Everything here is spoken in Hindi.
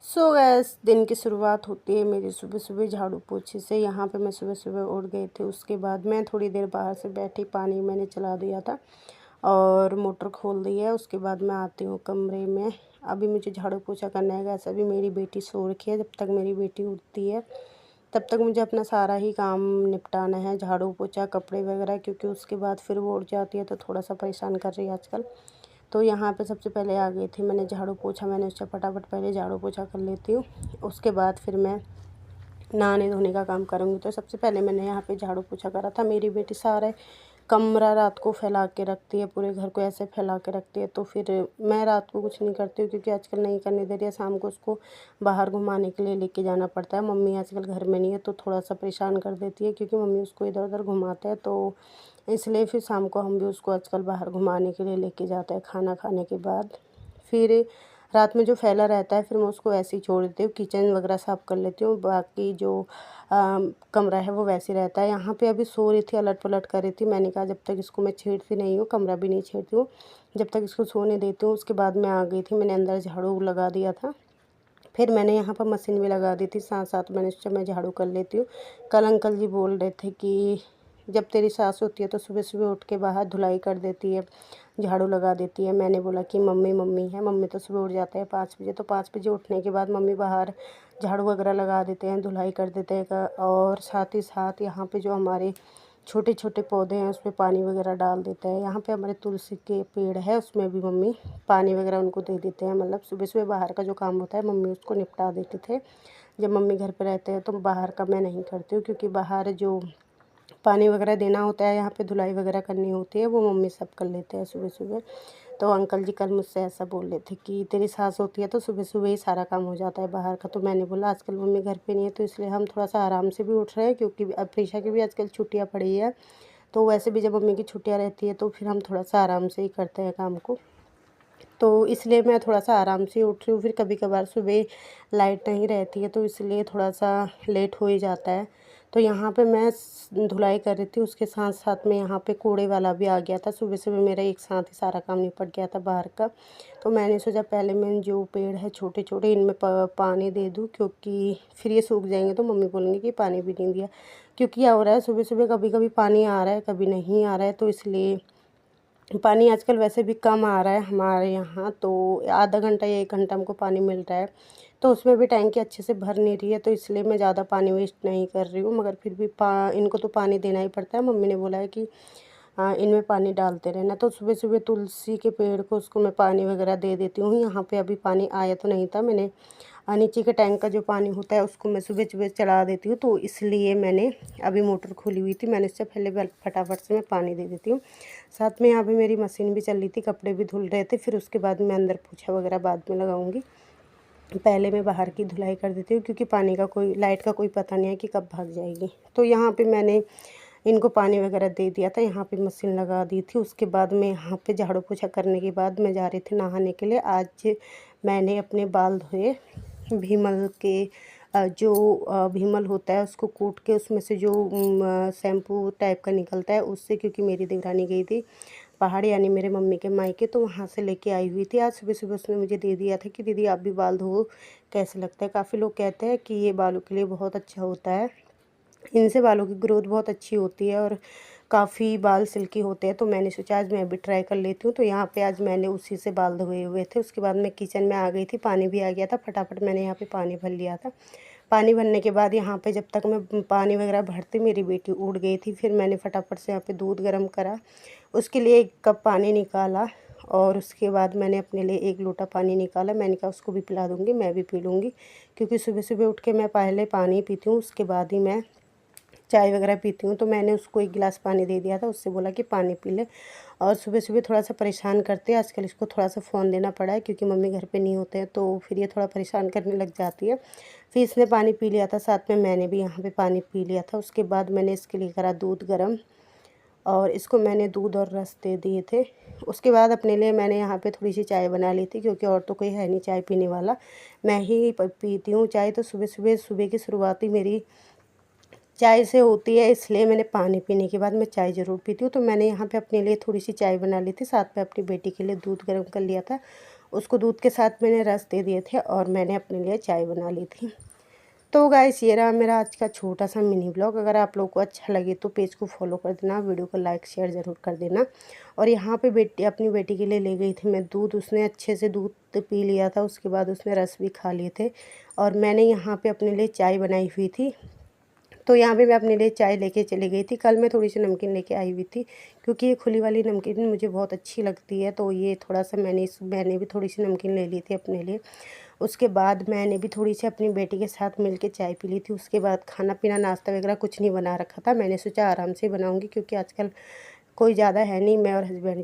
सो गैस दिन की शुरुआत होती है मेरी सुबह सुबह झाड़ू पोछे से। यहाँ पे मैं सुबह सुबह उठ गई थी। उसके बाद मैं थोड़ी देर बाहर से बैठी, पानी मैंने चला दिया था और मोटर खोल दी है। उसके बाद मैं आती हूँ कमरे में। अभी मुझे झाड़ू पोछा करना है गैस। अभी मेरी बेटी सो रखी है। जब तक मेरी बेटी उठती है तब तक मुझे अपना सारा ही काम निपटाना है, झाड़ू पोछा कपड़े वगैरह, क्योंकि उसके बाद फिर वो उठ जाती है तो थोड़ा सा परेशान कर रही है आजकल। तो यहाँ पे सबसे पहले आ गई थी, मैंने झाड़ू पोछा, मैंने उससे फटाफट पहले झाड़ू पोछा कर लेती हूँ। उसके बाद फिर मैं नहाने धोने का काम करूँगी। तो सबसे पहले मैंने यहाँ पे झाड़ू पोछा करा था। मेरी बेटी सारे कमरा रात को फैला के रखती है, पूरे घर को ऐसे फैला के रखती है। तो फिर मैं रात को कुछ नहीं करती हूँ, क्योंकि आजकल नहीं करने दे रही है। शाम को उसको बाहर घुमाने के लिए लेके जाना पड़ता है। मम्मी आजकल घर में नहीं है तो थोड़ा सा परेशान कर देती है, क्योंकि मम्मी उसको इधर उधर घुमाते हैं। तो इसलिए फिर शाम को हम भी उसको आजकल बाहर घुमाने के लिए लेके जाते हैं खाना खाने के बाद। फिर रात में जो फैला रहता है फिर मैं उसको ऐसे ही छोड़ देती हूँ। किचन वगैरह साफ़ कर लेती हूँ, बाकी जो कमरा है वो वैसे रहता है। यहाँ पे अभी सो रही थी, अलट पलट कर रही थी। मैंने कहा जब तक इसको मैं छेड़ती नहीं हूँ, कमरा भी नहीं छेड़ती हूँ, जब तक इसको सोने देती हूँ। उसके बाद मैं आ गई थी, मैंने अंदर झाड़ू लगा दिया था। फिर मैंने यहाँ पर मशीन भी लगा दी थी, साथ साथ मैंने सोचा मैं झाड़ू कर लेती हूँ। कल अंकल जी बोल रहे थे कि जब तेरी सास होती है तो सुबह सुबह उठ के बाहर धुलाई कर देती है, झाड़ू लगा देती है। मैंने बोला कि मम्मी मम्मी है, मम्मी तो सुबह उठ जाते हैं 5 बजे, तो 5 बजे उठने के बाद मम्मी बाहर झाड़ू वगैरह लगा देते हैं, धुलाई कर देते हैं। और साथ ही साथ यहाँ पे जो हमारे छोटे छोटे पौधे हैं उसमें पानी वगैरह डाल देते हैं। यहाँ पे हमारे तुलसी के पेड़ है, उसमें भी मम्मी पानी वगैरह उनको दे देते हैं। मतलब सुबह सुबह बाहर का जो काम होता है मम्मी उसको निपटा देते थे। जब मम्मी घर पे रहते हैं तो बाहर का मैं नहीं करती हूँ, क्योंकि बाहर जो पानी वगैरह देना होता है, यहाँ पे धुलाई वगैरह करनी होती है, वो मम्मी सब कर लेते हैं सुबह सुबह। तो अंकल जी कल मुझसे ऐसा बोल रहे थे कि तेरी सास होती है तो सुबह सुबह ही सारा काम हो जाता है बाहर का। तो मैंने बोला आजकल मम्मी घर पे नहीं है तो इसलिए हम थोड़ा सा आराम से भी उठ रहे हैं, क्योंकि अब प्रीशा की भी आजकल छुट्टियाँ पड़ी है। तो वैसे भी जब मम्मी की छुट्टियाँ रहती है तो फिर हम थोड़ा सा आराम से ही करते हैं काम को। तो इसलिए मैं थोड़ा सा आराम से उठ रही हूँ। फिर कभी कभार सुबह लाइट नहीं रहती है तो इसलिए थोड़ा सा लेट हो ही जाता है। तो यहाँ पे मैं धुलाई कर रही थी, उसके साथ साथ में यहाँ पे कूड़े वाला भी आ गया था। सुबह सुबह मेरा एक साथ ही सारा काम निपट गया था बाहर का। तो मैंने सोचा पहले मैं जो पेड़ है छोटे छोटे इनमें पानी दे दूँ, क्योंकि फिर ये सूख जाएंगे तो मम्मी बोलेंगे कि पानी भी नहीं दिया। क्योंकि क्या हो रहा है, सुबह सुबह कभी कभी पानी आ रहा है कभी नहीं आ रहा है, तो इसलिए पानी आजकल वैसे भी कम आ रहा है हमारे यहाँ। तो आधा घंटा या 1 घंटा हमको पानी मिल रहा है, तो उसमें भी टैंकी अच्छे से भर नहीं रही है। तो इसलिए मैं ज़्यादा पानी वेस्ट नहीं कर रही हूँ, मगर फिर भी इनको तो पानी देना ही पड़ता है। मम्मी ने बोला है कि इनमें पानी डालते रहना। तो सुबह सुबह तुलसी के पेड़ को उसको मैं पानी वगैरह दे देती हूँ। यहाँ पे अभी पानी आया तो नहीं था, मैंने नीचे के टैंक का जो पानी होता है उसको मैं सुबह सुबह चला देती हूँ, तो इसलिए मैंने अभी मोटर खोली हुई थी, मैंने उससे पहले फटाफट से मैं पानी दे देती हूँ। साथ में यहाँ पे मेरी मशीन भी चल रही थी, कपड़े भी धुल रहे थे। फिर उसके बाद मैं अंदर पोछा वगैरह बाद में लगाऊंगी, पहले मैं बाहर की धुलाई कर देती हूँ, क्योंकि पानी का कोई लाइट का कोई पता नहीं है कि कब भाग जाएगी। तो यहाँ पे मैंने इनको पानी वगैरह दे दिया था, यहाँ पे मशीन लगा दी थी। उसके बाद मैं यहाँ पे झाड़ू पोछा करने के बाद मैं जा रही थी नहाने के लिए। आज मैंने अपने बाल धोए भीमल के जो भीमल होता है उसको कूट के उसमें से जो शैम्पू टाइप का निकलता है उससे, क्योंकि मेरी देवरानी गई थी पहाड़ यानी मेरे मम्मी के मायके, तो वहाँ से लेके आई हुई थी। आज सुबह सुबह उसने मुझे दे दिया था कि दीदी आप भी बाल धो, कैसे लगता है। काफ़ी लोग कहते हैं कि ये बालों के लिए बहुत अच्छा होता है, इनसे बालों की ग्रोथ बहुत अच्छी होती है और काफ़ी बाल सिल्की होते हैं। तो मैंने सोचा आज मैं भी ट्राई कर लेती हूँ। तो यहाँ पे आज मैंने उसी से बाल धोए हुए थे। उसके बाद मैं किचन में आ गई थी, पानी भी आ गया था, फटाफट मैंने यहाँ पे पानी भर लिया था। पानी भरने के बाद यहाँ पे जब तक मैं पानी वगैरह भरती मेरी बेटी उठ गई थी। फिर मैंने फटाफट से यहाँ पे दूध गर्म करा, उसके लिए 1 कप पानी निकाला और उसके बाद मैंने अपने लिए 1 लोटा पानी निकाला। मैंने कहा उसको भी पिला दूँगी, मैं भी पी लूँगी, क्योंकि सुबह सुबह उठ के मैं पहले पानी पीती हूँ, उसके बाद ही मैं चाय वगैरह पीती हूँ। तो मैंने उसको 1 गिलास पानी दे दिया था, उससे बोला कि पानी पी ले। और सुबह सुबह थोड़ा सा परेशान करते हैं आजकल, इसको थोड़ा सा फ़ोन देना पड़ा है, क्योंकि मम्मी घर पे नहीं होते हैं, तो फिर ये थोड़ा परेशान करने लग जाती है। फिर इसने पानी पी लिया था, साथ में मैंने भी यहाँ पे पानी पी लिया था। उसके बाद मैंने इसके लिए करा दूध गर्म और इसको मैंने दूध और रस दे दिए थे। उसके बाद अपने लिए मैंने यहाँ पे थोड़ी सी चाय बना ली थी, क्योंकि और तो कोई है नहीं चाय पीने वाला, मैं ही पीती हूँ चाय। तो सुबह सुबह सुबह की शुरुआत ही मेरी चाय से होती है, इसलिए मैंने पानी पीने के बाद मैं चाय ज़रूर पीती हूँ। तो मैंने यहाँ पे अपने लिए थोड़ी सी चाय बना ली थी, साथ में अपनी बेटी के लिए दूध गर्म कर लिया था। उसको दूध के साथ मैंने रस दे दिए थे और मैंने अपने लिए चाय बना ली थी। तो गाइस ये रहा मेरा आज का छोटा सा मिनी ब्लॉग। अगर आप लोग को अच्छा लगे तो पेज को फॉलो कर देना, वीडियो को लाइक शेयर ज़रूर कर देना। और यहाँ पे अपनी बेटी के लिए ले गई थी मैं दूध। उसने अच्छे से दूध पी लिया था, उसके बाद उसने रस भी खा लिए थे। और मैंने यहाँ पे अपने लिए चाय बनाई हुई थी। तो यहाँ पे मैं अपने लिए चाय लेके चली गई थी। कल मैं थोड़ी सी नमकीन लेके आई हुई थी, क्योंकि ये खुली वाली नमकीन मुझे बहुत अच्छी लगती है। तो ये थोड़ा सा मैंने भी थोड़ी सी नमकीन ले ली थी अपने लिए। उसके बाद मैंने भी थोड़ी सी अपनी बेटी के साथ मिलके चाय पी ली थी। उसके बाद खाना पीना नाश्ता वगैरह कुछ नहीं बना रखा था। मैंने सोचा आराम से बनाऊँगी, क्योंकि आजकल कोई ज़्यादा है नहीं, मैं और हस्बैंड